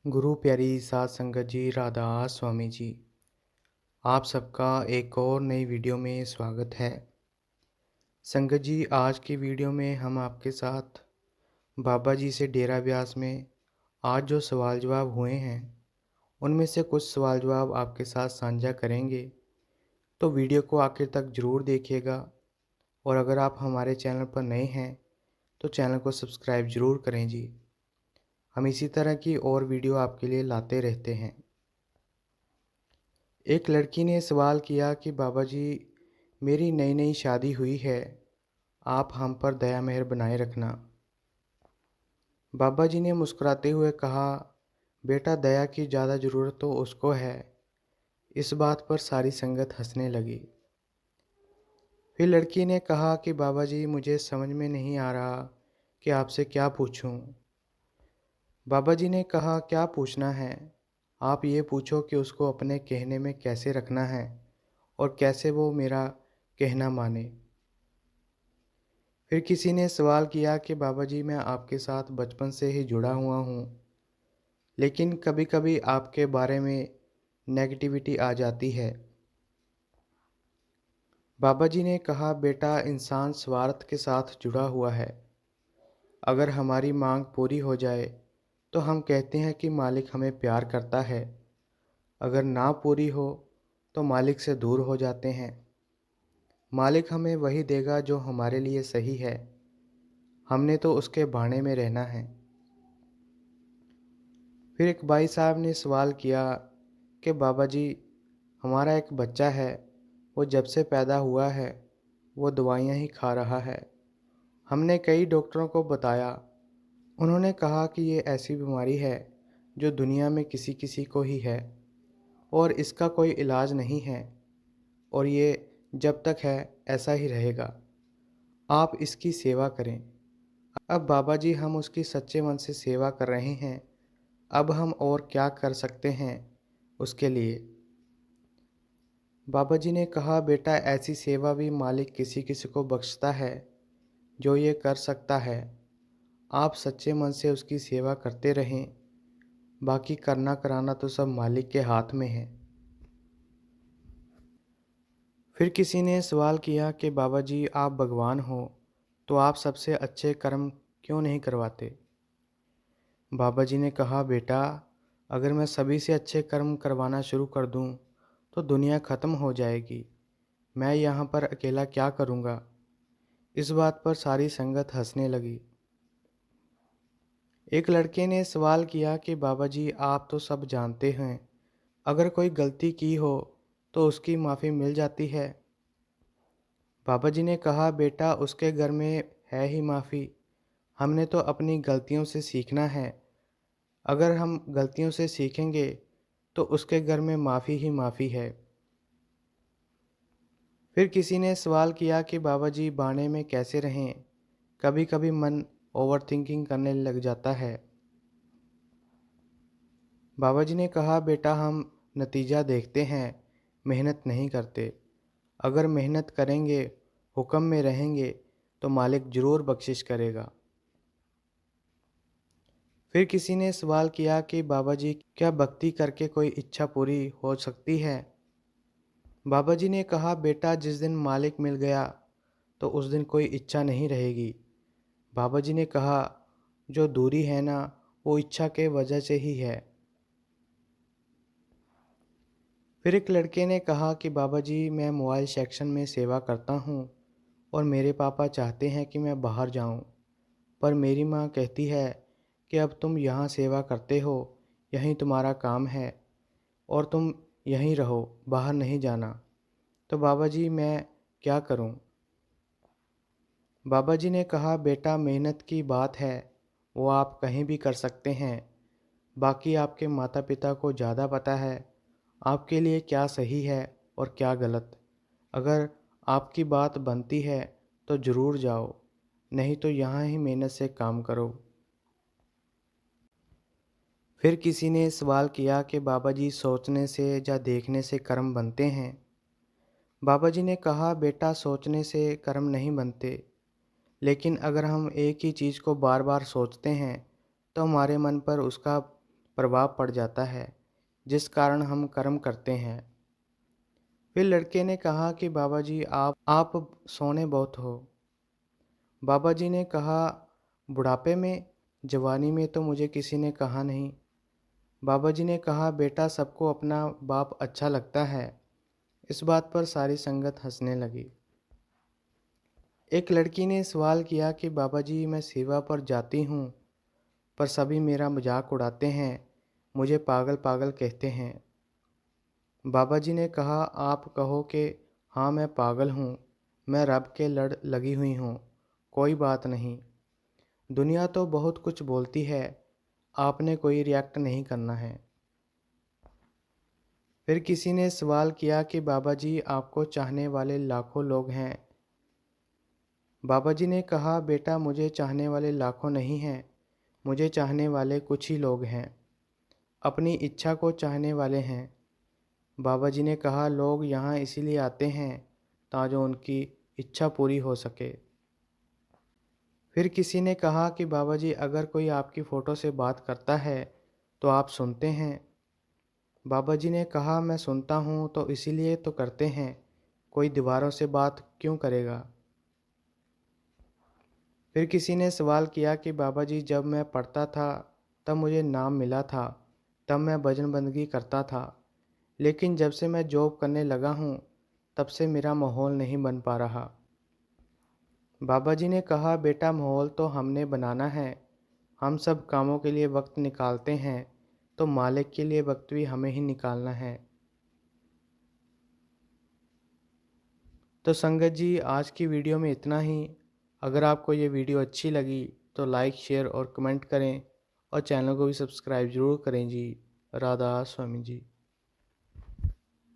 गुरु प्यारी साध संगत जी, राधा स्वामी जी, आप सबका एक और नई वीडियो में स्वागत है। संगत जी, आज की वीडियो में हम आपके साथ बाबा जी से डेरा ब्यास में आज जो सवाल जवाब हुए हैं, उनमें से कुछ सवाल जवाब आपके साथ साझा करेंगे। तो वीडियो को आखिर तक ज़रूर देखिएगा और अगर आप हमारे चैनल पर नए हैं तो चैनल को सब्सक्राइब ज़रूर करें जी। हम इसी तरह की और वीडियो आपके लिए लाते रहते हैं। एक लड़की ने सवाल किया कि बाबा जी, मेरी नई नई शादी हुई है, आप हम पर दया मेहर बनाए रखना। बाबा जी ने मुस्कुराते हुए कहा, बेटा दया की ज़्यादा ज़रूरत तो उसको है। इस बात पर सारी संगत हंसने लगी। फिर लड़की ने कहा कि बाबा जी, मुझे समझ में नहीं आ रहा कि आपसे क्या पूछूं। बाबा जी ने कहा, क्या पूछना है? आप ये पूछो कि उसको अपने कहने में कैसे रखना है और कैसे वो मेरा कहना माने। फिर किसी ने सवाल किया कि बाबा जी, मैं आपके साथ बचपन से ही जुड़ा हुआ हूँ, लेकिन कभी कभी आपके बारे में नेगेटिविटी आ जाती है। बाबा जी ने कहा, बेटा इंसान स्वार्थ के साथ जुड़ा हुआ है। अगर हमारी मांग पूरी हो जाए तो हम कहते हैं कि मालिक हमें प्यार करता है। अगर ना पूरी हो तो मालिक से दूर हो जाते हैं। मालिक हमें वही देगा जो हमारे लिए सही है। हमने तो उसके भाने में रहना है। फिर एक भाई साहब ने सवाल किया कि बाबा जी, हमारा एक बच्चा है, वो जब से पैदा हुआ है वो दवाइयाँ ही खा रहा है। हमने कई डॉक्टरों को बताया, उन्होंने कहा कि ये ऐसी बीमारी है जो दुनिया में किसी किसी को ही है और इसका कोई इलाज नहीं है और ये जब तक है ऐसा ही रहेगा। आप इसकी सेवा करें। अब बाबा जी, हम उसकी सच्चे मन से सेवा कर रहे हैं। अब हम और क्या कर सकते हैं उसके लिए? बाबा जी ने कहा, बेटा ऐसी सेवा भी मालिक किसी किसी को बख्शता है जो ये कर सकता है। आप सच्चे मन से उसकी सेवा करते रहें। बाकी करना कराना तो सब मालिक के हाथ में है। फिर किसी ने सवाल किया कि बाबा जी, आप भगवान हो तो आप सबसे अच्छे कर्म क्यों नहीं करवाते? बाबा जी ने कहा, बेटा अगर मैं सभी से अच्छे कर्म करवाना शुरू कर दूं तो दुनिया ख़त्म हो जाएगी। मैं यहाँ पर अकेला क्या करूँगा? इस बात पर सारी संगत हंसने लगी। एक लड़के ने सवाल किया कि बाबा जी, आप तो सब जानते हैं, अगर कोई गलती की हो तो उसकी माफ़ी मिल जाती है। बाबा जी ने कहा, बेटा उसके घर में है ही माफ़ी। हमने तो अपनी गलतियों से सीखना है। अगर हम गलतियों से सीखेंगे तो उसके घर में माफ़ी ही माफ़ी है। फिर किसी ने सवाल किया कि बाबा जी, बाणे में कैसे रहें? कभी कभी मन ओवर थिंकिंग करने लग जाता है। बाबा जी ने कहा, बेटा हम नतीजा देखते हैं, मेहनत नहीं करते। अगर मेहनत करेंगे, हुक्म में रहेंगे तो मालिक ज़रूर बख्शिश करेगा। फिर किसी ने सवाल किया कि बाबा जी, क्या भक्ति करके कोई इच्छा पूरी हो सकती है? बाबा जी ने कहा, बेटा जिस दिन मालिक मिल गया तो उस दिन कोई इच्छा नहीं रहेगी। बाबा जी ने कहा, जो दूरी है ना, वो इच्छा के वजह से ही है। फिर एक लड़के ने कहा कि बाबा जी, मैं मोबाइल सेक्शन में सेवा करता हूँ और मेरे पापा चाहते हैं कि मैं बाहर जाऊँ, पर मेरी माँ कहती है कि अब तुम यहाँ सेवा करते हो, यहीं तुम्हारा काम है और तुम यहीं रहो, बाहर नहीं जाना। तो बाबा जी, मैं क्या करूँ? बाबा जी ने कहा, बेटा मेहनत की बात है, वो आप कहीं भी कर सकते हैं। बाकी आपके माता पिता को ज़्यादा पता है आपके लिए क्या सही है और क्या गलत। अगर आपकी बात बनती है तो ज़रूर जाओ, नहीं तो यहाँ ही मेहनत से काम करो। फिर किसी ने सवाल किया कि बाबा जी, सोचने से या देखने से कर्म बनते हैं? बाबा जी ने कहा, बेटा सोचने से कर्म नहीं बनते, लेकिन अगर हम एक ही चीज़ को बार बार सोचते हैं तो हमारे मन पर उसका प्रभाव पड़ जाता है, जिस कारण हम कर्म करते हैं। फिर लड़के ने कहा कि बाबा जी, आप सोने बहुत हो। बाबा जी ने कहा, बुढ़ापे में, जवानी में तो मुझे किसी ने कहा नहीं। बाबा जी ने कहा, बेटा, सबको अपना बाप अच्छा लगता है। इस बात पर सारी संगत हंसने लगी। एक लड़की ने सवाल किया कि बाबा जी, मैं सेवा पर जाती हूँ, पर सभी मेरा मजाक उड़ाते हैं, मुझे पागल पागल कहते हैं। बाबा जी ने कहा, आप कहो कि हाँ, मैं पागल हूँ, मैं रब के लड़ लगी हुई हूँ, कोई बात नहीं। दुनिया तो बहुत कुछ बोलती है, आपने कोई रिएक्ट नहीं करना है। फिर किसी ने सवाल किया कि बाबा जी, आपको चाहने वाले लाखों लोग हैं। बाबा जी ने कहा, बेटा, मुझे चाहने वाले लाखों नहीं हैं, मुझे चाहने वाले कुछ ही लोग हैं, अपनी इच्छा को चाहने वाले हैं। बाबा जी ने कहा, लोग यहाँ इसीलिए आते हैं ताकि उनकी इच्छा पूरी हो सके। फिर किसी ने कहा कि बाबा जी, अगर कोई आपकी फ़ोटो से बात करता है तो आप सुनते हैं। बाबा जी ने कहा, मैं सुनता हूँ तो इसीलिए तो करते हैं, कोई दीवारों से बात क्यों करेगा। फिर किसी ने सवाल किया कि बाबा जी, जब मैं पढ़ता था तब मुझे नाम मिला था, तब मैं भजन बंदगी करता था, लेकिन जब से मैं जॉब करने लगा हूँ तब से मेरा माहौल नहीं बन पा रहा। बाबा जी ने कहा, बेटा, माहौल तो हमने बनाना है, हम सब कामों के लिए वक्त निकालते हैं, तो मालिक के लिए वक्त भी हमें ही निकालना है। तो संगत जी, आज की वीडियो में इतना ही। अगर आपको ये वीडियो अच्छी लगी तो लाइक, शेयर और कमेंट करें, और चैनल को भी सब्सक्राइब ज़रूर करें जी। राधा स्वामी जी।